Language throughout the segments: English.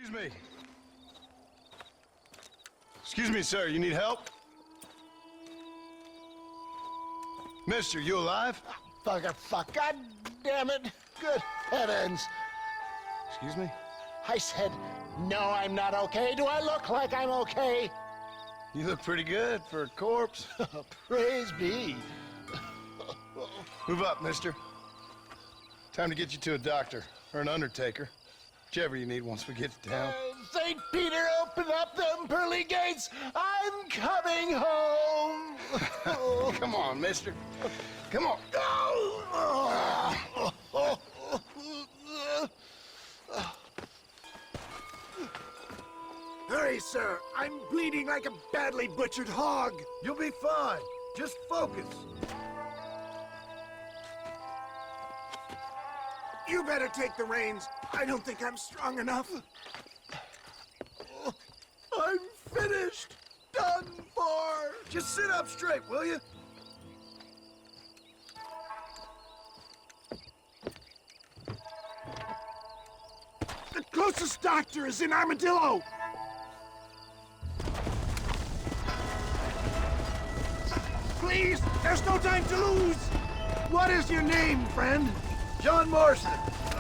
Excuse me. Excuse me, sir. You need help? Mister, you alive? Fuck. God damn it. Good heavens. Excuse me? I said, no, I'm not okay. Do I look like I'm okay? You look pretty good for a corpse. Praise be. Move up, mister. Time to get you to a doctor or an undertaker. Whichever you need once we get to town. St. Peter, open up them pearly gates. I'm coming home. Come on, mister. Come on. Hurry, sir. I'm bleeding like a badly butchered hog. You'll be fine. Just focus. You better take the reins. I don't think I'm strong enough. I'm finished. Done for. Just sit up straight, will you? The closest doctor is in Armadillo. Please, there's no time to lose. What is your name, friend? John Marston.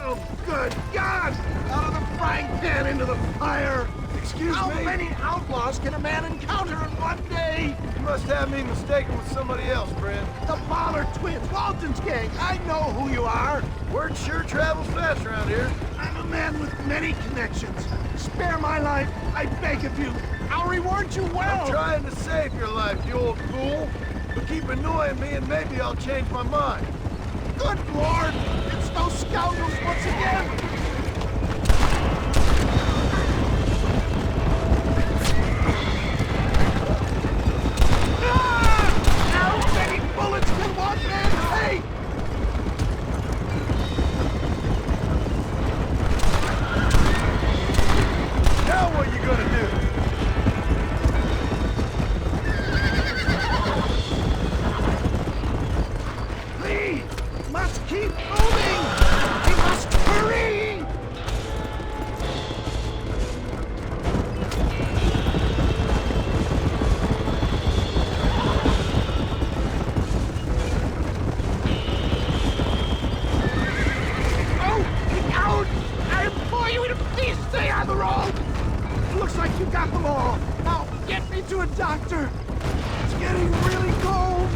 Oh, good God! Out of the frying pan into the fire! Excuse How me? many outlaws can a man encounter in one day? You must have me mistaken with somebody else, friend. The Pollard twins, Walton's gang. I know who you are. Word sure travels fast around here. I'm a man with many connections. Spare my life, I beg of you. I'll reward you well. I'm trying to save your life, you old fool. But keep annoying me and maybe I'll change my mind. Good Lord! It's those scoundrels once again! Ah! How many bullets can one man take? Now what are you gonna do? Must keep moving! We must hurry! Oh, get out! I implore you to please stay on the road! Looks like you got them all. Now, get me to a doctor. It's getting really cold.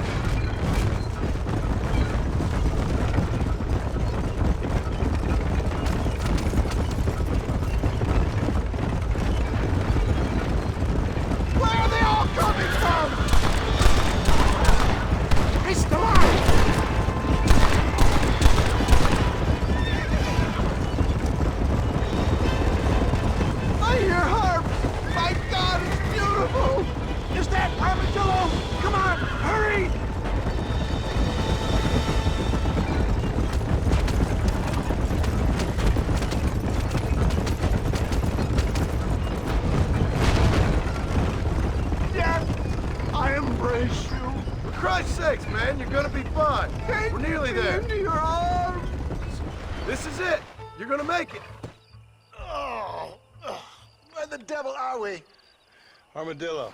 For Christ's sakes, man, you're gonna be fine. We're nearly there. Into your arms. This is it. You're gonna make it. Where the devil are we? Armadillo.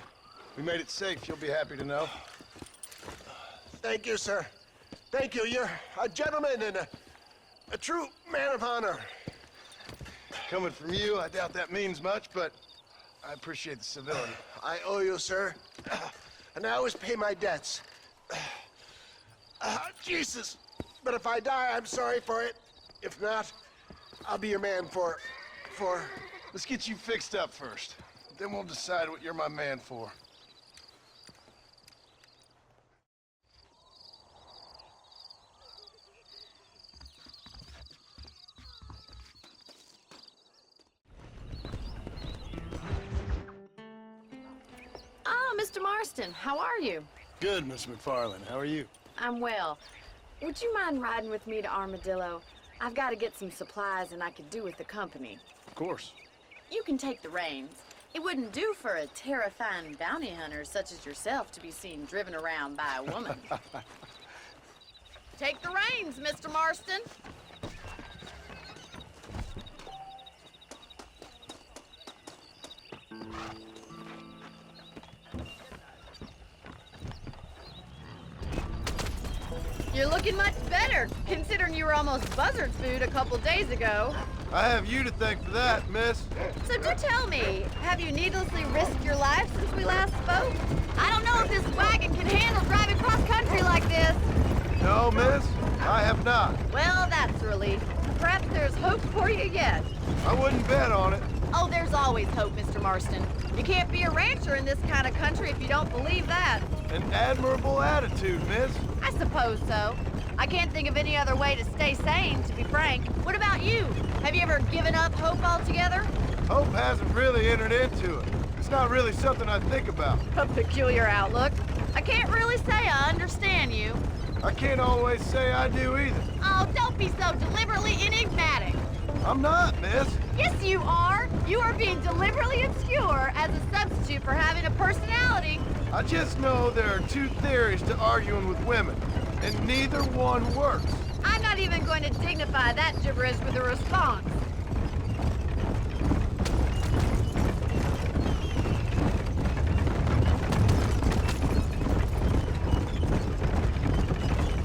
We made it safe, you'll be happy to know. Thank you, sir. Thank you. You're a gentleman and a true man of honor. Coming from you, I doubt that means much, but I appreciate the civility. I owe you, sir. And I always pay my debts. Jesus. But if I die, I'm sorry for it. If not, I'll be your man for... Let's get you fixed up first. Then we'll decide what you're my man for. Ah, Mr. Marston, how are you? Good, Miss McFarland. How are you? I'm well. Would you mind riding with me to Armadillo? I've got to get some supplies and I could do with the company. Of course. You can take the reins. It wouldn't do for a terrifying bounty hunter such as yourself to be seen driven around by a woman. Take the reins, Mr. Marston. You're looking much better, considering you were almost buzzard food a couple days ago. I have you to thank for that, miss. So do tell me, have you needlessly risked your life since we last spoke? I don't know if this wagon can handle driving cross-country like this. No, miss, I have not. Well, that's a relief. Perhaps there's hope for you yet. I wouldn't bet on it. Oh, there's always hope, Mr. Marston. You can't be a rancher in this kind of country if you don't believe that. An admirable attitude, miss. I suppose so. I can't think of any other way to stay sane, to be frank. What about you? Have you ever given up hope altogether? Hope hasn't really entered into it. It's not really something I think about. A peculiar outlook. I can't really say I understand you. I can't always say I do either. Oh, don't be so deliberately enigmatic. I'm not, miss. Yes, you are. You are being deliberately obscure as a substitute for having a personality. I just know there are two theories to arguing with women, and neither one works. I'm not even going to dignify that gibberish with a response.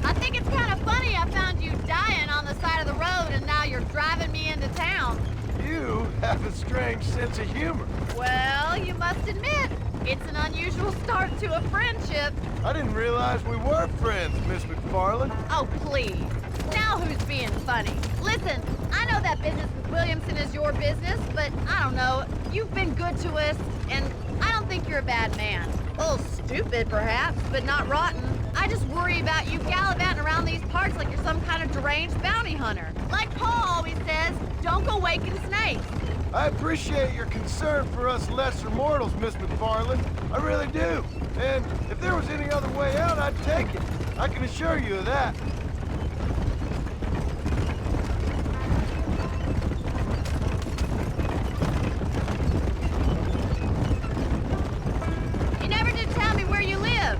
I think it's kind of funny I found you dying on the side of the road and now you're driving me into town. You have a strange sense of humor. Well, you must admit, it's an unusual start to a friendship. I didn't realize we were friends, Miss McFarland. Oh, please. Now who's being funny? Listen, I know that business with Williamson is your business, but I don't know. You've been good to us, and I don't think you're a bad man. A little stupid, perhaps, but not rotten. I just worry about you gallivanting around these parts like you're some kind of deranged bounty hunter. Like Paul always says, don't go waking snakes. I appreciate your concern for us lesser mortals, Miss McFarland. I really do. And if there was any other way out, I'd take it. I can assure you of that. You never did tell me where you live.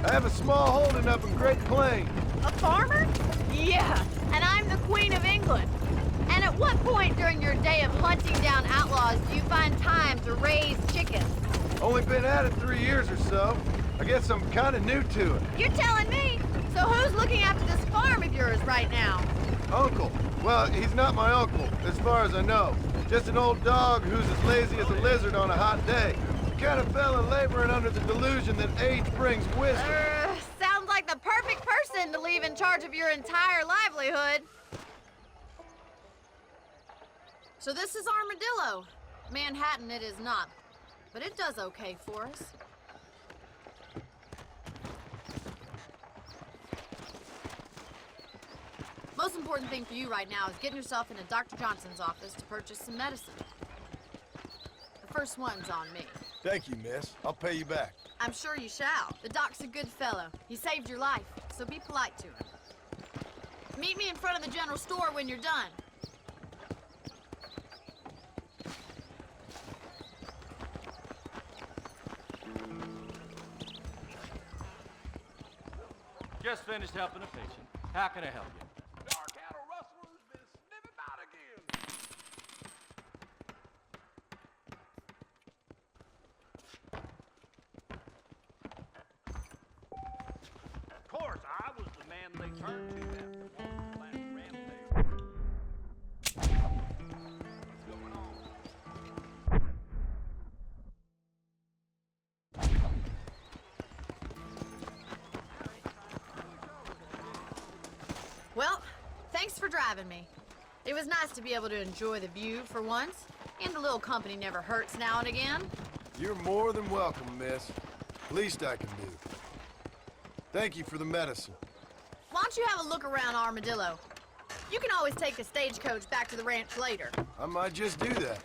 I have a small holding up in Great Plains. A farmer? Yeah, and I'm the Queen of England. And at what point during your day of hunting down outlaws do you find time to raise chickens? Only been at it 3 years or so. I guess I'm kind of new to it. You're telling me? So who's looking after this farm of yours right now? Uncle. Well, he's not my uncle, as far as I know. Just an old dog who's as lazy as a lizard on a hot day. The kind of fella laboring under the delusion that age brings wisdom. Sounds like the perfect person to leave in charge of your entire livelihood. So this is Armadillo. Manhattan it is not, but it does okay for us. Most important thing for you right now is getting yourself into Dr. Johnson's office to purchase some medicine. The first one's on me. Thank you, miss. I'll pay you back. I'm sure you shall. The doc's a good fellow. He saved your life, so be polite to him. Meet me in front of the general store when you're done. Just finished helping a patient. How can I help you? Dark cattle rustlers been sniffing out again. Of course, I was the man they turned to after one last rampage. What's going on? Well, thanks for driving me. It was nice to be able to enjoy the view for once, and a little company never hurts now and again. You're more than welcome, miss. Least I can do. Thank you for the medicine. Why don't you have a look around Armadillo? You can always take a stagecoach back to the ranch later. I might just do that.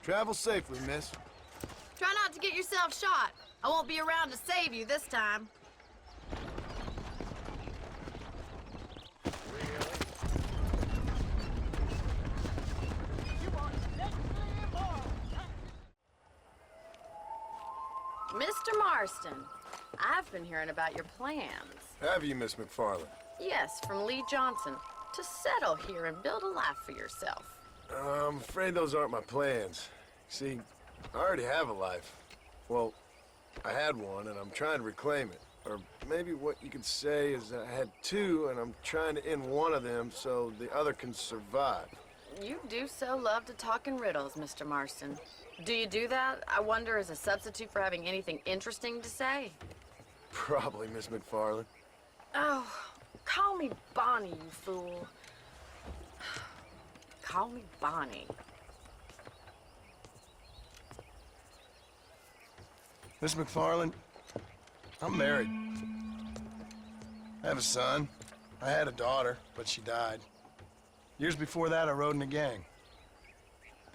Travel safely, miss. Try not to get yourself shot. I won't be around to save you this time. Mr. Marston, I've been hearing about your plans. Have you, Miss McFarland? Yes, from Lee Johnson, to settle here and build a life for yourself. I'm afraid those aren't my plans. See, I already have a life. Well, I had one, and I'm trying to reclaim it. Or maybe what you could say is that I had two, and I'm trying to end one of them so the other can survive. You do so love to talk in riddles, Mr. Marston. Do you do that, I wonder, as a substitute for having anything interesting to say? Probably, Miss McFarland. Oh, call me Bonnie, you fool. Call me Bonnie. Miss McFarland, I'm married. I have a son. I had a daughter, but she died. Years before that, I rode in a gang.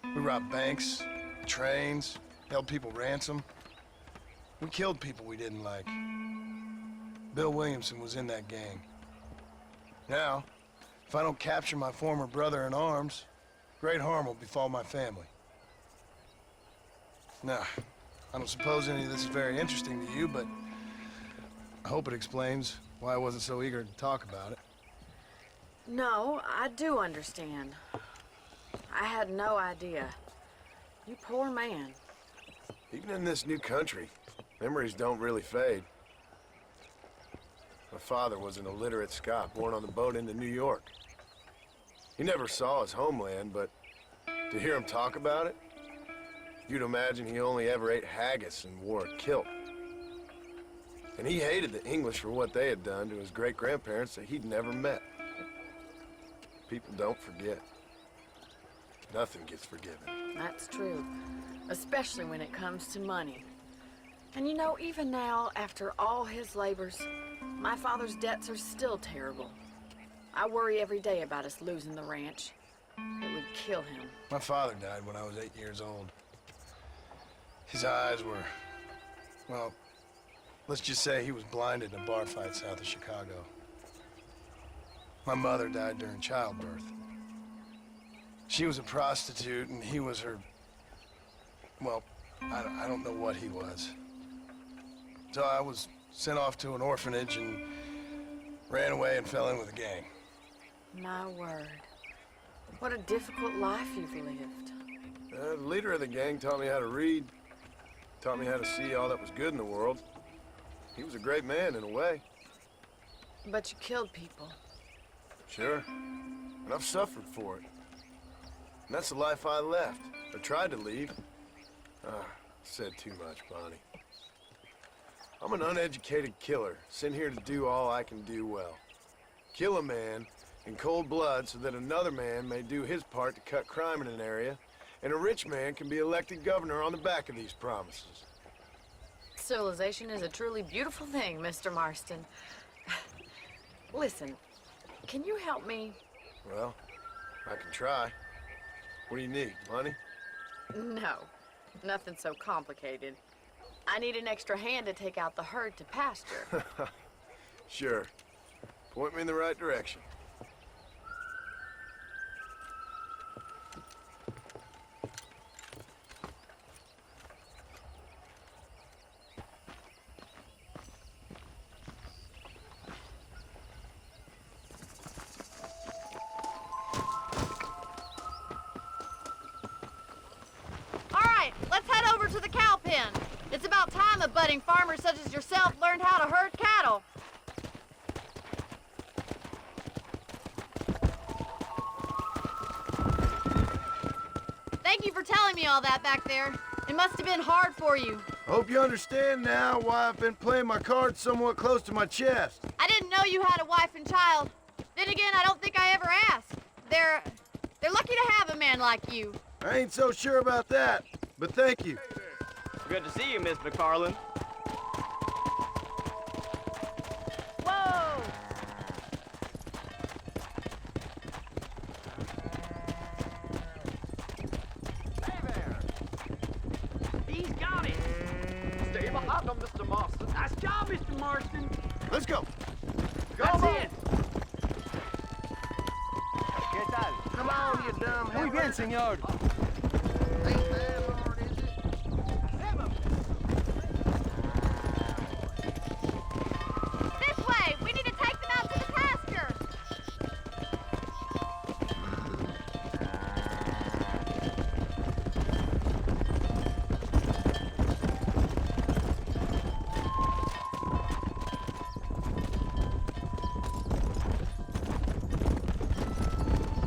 We robbed banks, trains, held people ransom. We killed people we didn't like. Bill Williamson was in that gang. Now, if I don't capture my former brother in arms, great harm will befall my family. Now, I don't suppose any of this is very interesting to you, but I hope it explains why I wasn't so eager to talk about it. No, I do understand. I had no idea. You poor man. Even in this new country, memories don't really fade. My father was an illiterate Scot born on the boat into New York. He never saw his homeland, but to hear him talk about it, you'd imagine he only ever ate haggis and wore a kilt. And he hated the English for what they had done to his great-grandparents that he'd never met. People don't forget. Nothing gets forgiven. That's true, especially when it comes to money. And you know, even now, after all his labors, my father's debts are still terrible. I worry every day about us losing the ranch. It would kill him. My father died when I was 8 years old. His eyes were, well, let's just say he was blinded in a bar fight south of Chicago. My mother died during childbirth. She was a prostitute and he was her, well, I don't know what he was. So I was sent off to an orphanage and ran away and fell in with a gang. My word. What a difficult life you've lived. The leader of the gang taught me how to read, taught me how to see all that was good in the world. He was a great man in a way. But you killed people. Sure. And I've suffered for it. And that's the life I left, or tried to leave. Said too much, Bonnie. I'm an uneducated killer, sent here to do all I can do well. Kill a man in cold blood so that another man may do his part to cut crime in an area, and a rich man can be elected governor on the back of these promises. Civilization is a truly beautiful thing, Mr. Marston. Listen, can you help me? Well, I can try. What do you need, money? No, nothing so complicated. I need an extra hand to take out the herd to pasture. Sure. Point me in the right direction. All right, let's head over to the cow pen. It's about time a budding farmer such as yourself learned how to herd cattle. Thank you for telling me all that back there. It must have been hard for you. Hope you understand now why I've been playing my cards somewhat close to my chest. I didn't know you had a wife and child. Then again, I don't think I ever asked. They're lucky to have a man like you. I ain't so sure about that, but thank you. Good to see you, Miss McFarland. Whoa! Hey there. He's got it. Stay behind him, Mr. Marston. Nice job, Mr. Marston. Let's go. That's it. Come on, you dumb Muy bien, señor. Ain't that hard, is it? This way! We need to take them out to the pasture!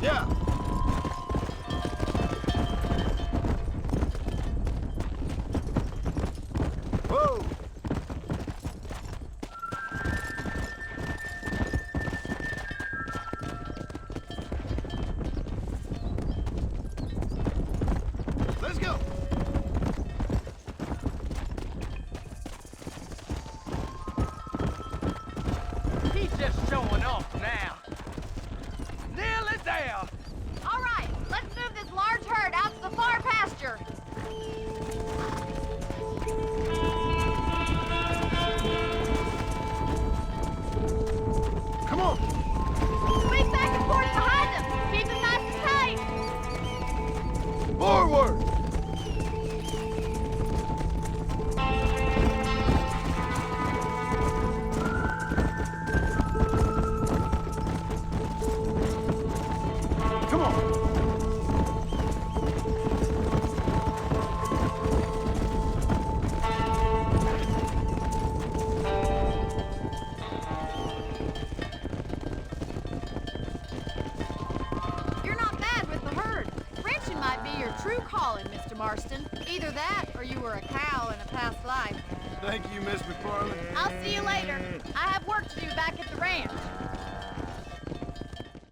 Yeah. Whoa! Let's go! He's just showing off now. Nearly there. All right, let's move this large herd out to the far pasture. Come on! Swing back and forth behind them. Keep it nice and tight. Forward! Come on! You're not bad with the herd. Ranching might be your true calling, Mr. Marston. Either that, or you were a cow in a past life. Thank you, Miss McFarland. I'll see you later. I have work to do back at the ranch.